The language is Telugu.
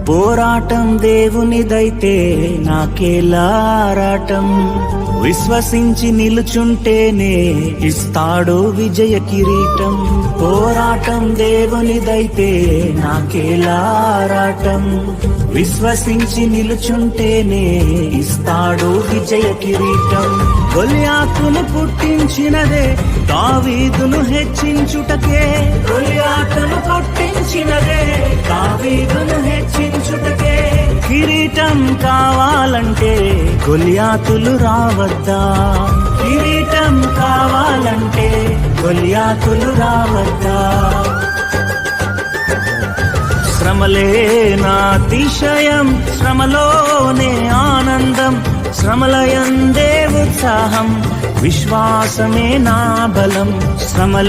పోరాటం దేవునిదైతే నాకేలా ఆరాటం. విశ్వసించి నిలుచుంటేనే ఇస్తాడు విజయ కిరీటం. పోరాటం దేవునిదైతే నాకేలా ఆరాటం. విశ్వసించి నిలుచుంటేనే ఇస్తాడు విజయ కిరీటం. గొలియాతును పుట్టించినదే దావీదును హెచ్చించుటకే. గొలియాతును పుట్టించినదే దావీదును హెచ్చించుటకే. కిరీటం కావాలంటే గొలియాతులు రావద్దా? కిరీటం కావాలంటే గొలియాతులు రావద్దా? శ్రమలే నా అతిశయం, శ్రమలోనే ఆనందం. శ్రమలయందే ఉత్సాహం, విశ్వాసమే నా బలం. శ్రమ